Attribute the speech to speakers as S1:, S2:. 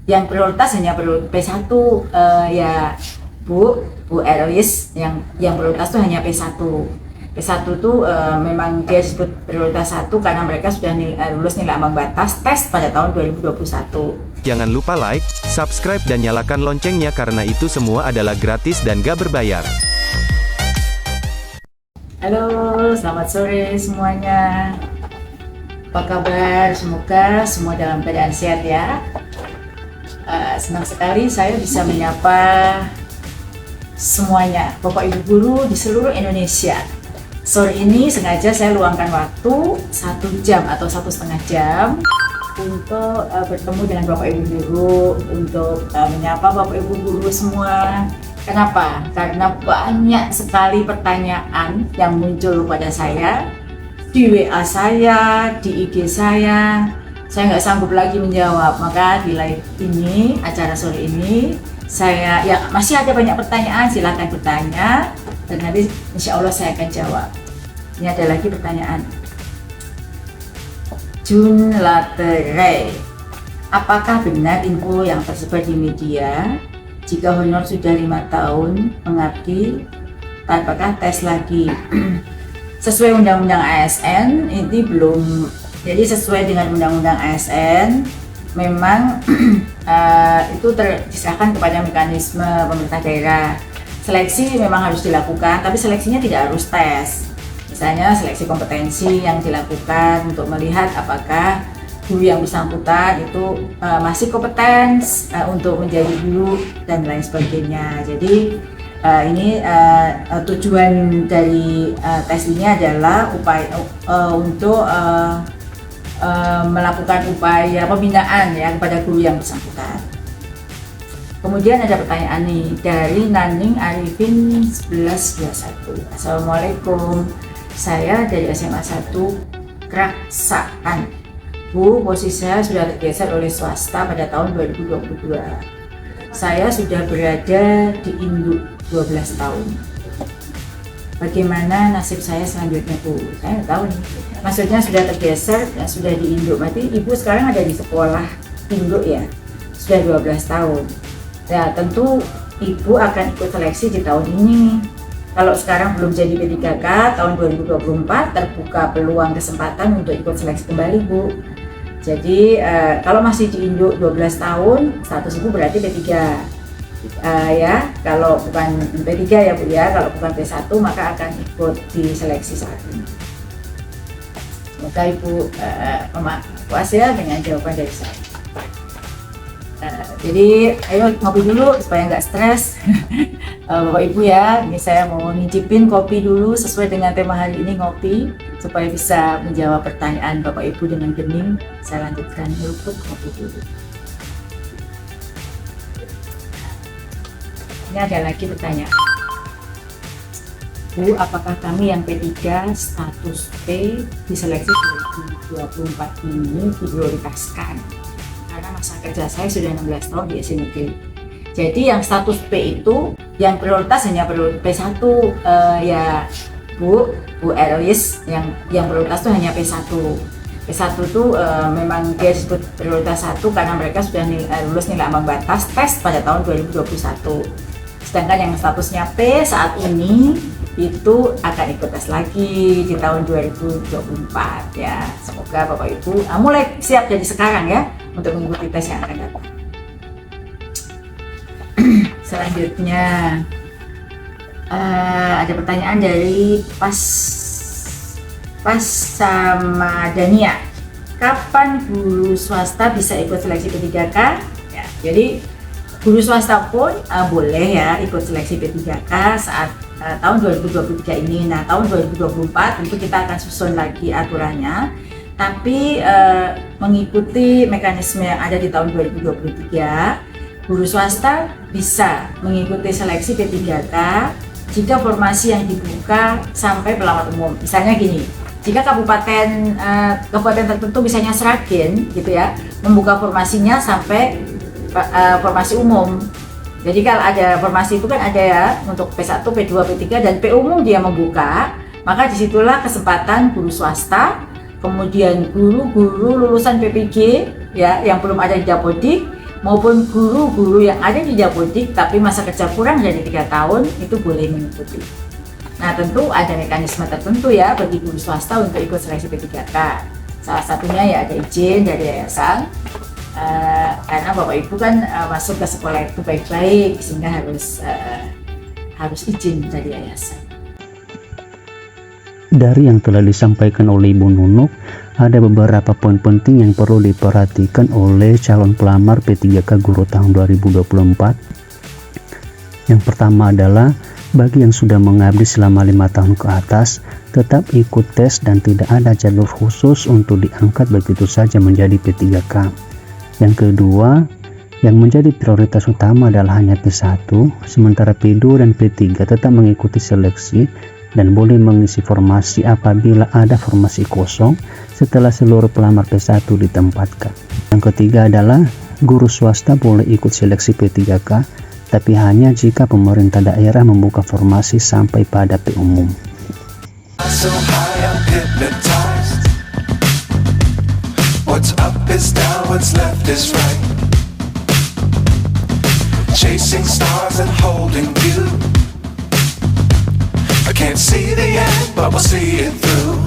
S1: yang prioritas hanya P1 ya Bu Elois, yang prioritas tuh hanya P1. P1 tuh memang dia disebut prioritas 1 karena mereka sudah lulus nilai ambang batas tes pada tahun 2021.
S2: Jangan lupa like, subscribe dan nyalakan loncengnya karena itu semua adalah gratis dan gak berbayar.
S1: Halo, selamat sore semuanya. Apa kabar? Semoga semua dalam keadaan sehat ya. Senang sekali saya bisa menyapa semuanya, Bapak Ibu guru di seluruh Indonesia. Sore ini sengaja saya luangkan waktu 1 jam atau 1,5 jam untuk bertemu dengan Bapak Ibu guru, untuk menyapa Bapak Ibu guru semua. Kenapa? Karena banyak sekali pertanyaan yang muncul pada saya di WA saya, di IG saya nggak sanggup lagi menjawab. Maka di live ini, acara sore ini, saya ya masih ada banyak pertanyaan, silakan bertanya dan nanti insya Allah saya akan jawab. Ini ada lagi pertanyaan. Jun Laterai, apakah benar info yang tersebar di media jika honor sudah 5 tahun mengabdi apakah tes lagi? Sesuai undang-undang ASN ini belum, jadi sesuai dengan undang-undang ASN memang itu diserahkan kepada mekanisme pemerintah daerah. Seleksi memang harus dilakukan, tapi seleksinya tidak harus tes. Misalnya seleksi kompetensi yang dilakukan untuk melihat apakah guru yang bersangkutan itu masih kompeten untuk menjadi guru dan lain sebagainya. Jadi ini tujuan dari tes ini adalah upaya untuk melakukan upaya pembinaan ya kepada guru yang bersangkutan. Kemudian ada pertanyaan nih dari Naning Arifin 1121. Assalamualaikum, saya dari SMA 1 Kraksaan. Bu, posisi saya sudah tergeser oleh swasta pada tahun 2022. Saya sudah berada di induk 12 tahun. Bagaimana nasib saya selanjutnya, Bu? Saya nggak tahu nih. Maksudnya sudah tergeser, sudah di induk. Berarti Ibu sekarang ada di sekolah induk ya? Sudah 12 tahun. Ya, tentu Ibu akan ikut seleksi di tahun ini. Kalau sekarang belum jadi P3K, tahun 2024 terbuka peluang kesempatan untuk ikut seleksi kembali, Bu. Jadi kalau masih di induk 12 tahun, status Ibu berarti P3. Ya, kalau bukan P3 ya Bu ya, kalau bukan P1 maka akan ikut di seleksi saat ini. Semoga Ibu puas ya dengan jawaban dari saya. Jadi ayo ngopi dulu supaya nggak stres. Bapak Ibu ya, ini saya mau nyicipin kopi dulu sesuai dengan tema hari ini, ngopi, supaya bisa menjawab pertanyaan Bapak Ibu dengan bening. Saya lanjutkan nyeruput kopi dulu. Ini ada lagi pertanyaan. Bu, apakah kami yang P3 status P di seleksi 2024 ini diprioritaskan? Karena masa kerja saya sudah 16 tahun di SNK. Jadi yang status P itu, yang prioritas hanya P1 ya Bu Elois, yang prioritas itu hanya P1. P1 itu memang dia disebut prioritas 1 karena mereka sudah lulus nilai ambang batas tes pada tahun 2021. Sedangkan yang statusnya P saat ini itu akan ikut tes lagi di tahun 2024 ya. Semoga Bapak Ibu mulai siap dari sekarang ya untuk mengikuti tes yang akan datang. Selanjutnya ada pertanyaan dari Pas sama Dania. Kapan guru swasta bisa ikut seleksi P3K? Ya, jadi guru swasta pun boleh ya ikut seleksi P3K saat tahun 2023 ini. Nah, tahun 2024 tentu kita akan susun lagi aturannya, tapi mengikuti mekanisme yang ada di tahun 2023, guru swasta bisa mengikuti seleksi P3K jika formasi yang dibuka sampai pelamar umum. Misalnya gini, jika kabupaten tertentu misalnya Sragen gitu ya, membuka formasinya sampai formasi umum. Jadi kalau ada formasi itu kan ada ya untuk P1, P2, P3 dan P umum dia membuka, maka disitulah kesempatan guru swasta, kemudian guru-guru lulusan PPG ya yang belum ada di Dapodik maupun guru-guru yang ada di Jabodetabek tapi masa kerja kurang dari 3 tahun itu boleh mengikuti. Nah, tentu ada mekanisme tertentu ya bagi guru swasta untuk ikut seleksi P3K. Salah satunya ya ada izin dari yayasan, karena Bapak Ibu kan masuk ke sekolah itu baik-baik sehingga harus izin dari yayasan.
S3: Dari yang telah disampaikan oleh Ibu Nunuk, ada beberapa poin penting yang perlu diperhatikan oleh calon pelamar P3K Guru tahun 2024. Yang pertama adalah bagi yang sudah mengabdi selama 5 tahun ke atas, tetap ikut tes dan tidak ada jalur khusus untuk diangkat begitu saja menjadi P3K. Yang kedua, yang menjadi prioritas utama adalah hanya P1, sementara P2 dan P3 tetap mengikuti seleksi dan boleh mengisi formasi apabila ada formasi kosong setelah seluruh pelamar P1 ditempatkan. Yang ketiga adalah guru swasta boleh ikut seleksi P3K, tapi hanya jika pemerintah daerah membuka formasi sampai pada P umum.
S4: So high, I'm hypnotized. What's up is down, what's left is right. Chasing stars and holding you. I can't see the end, but we'll see it through.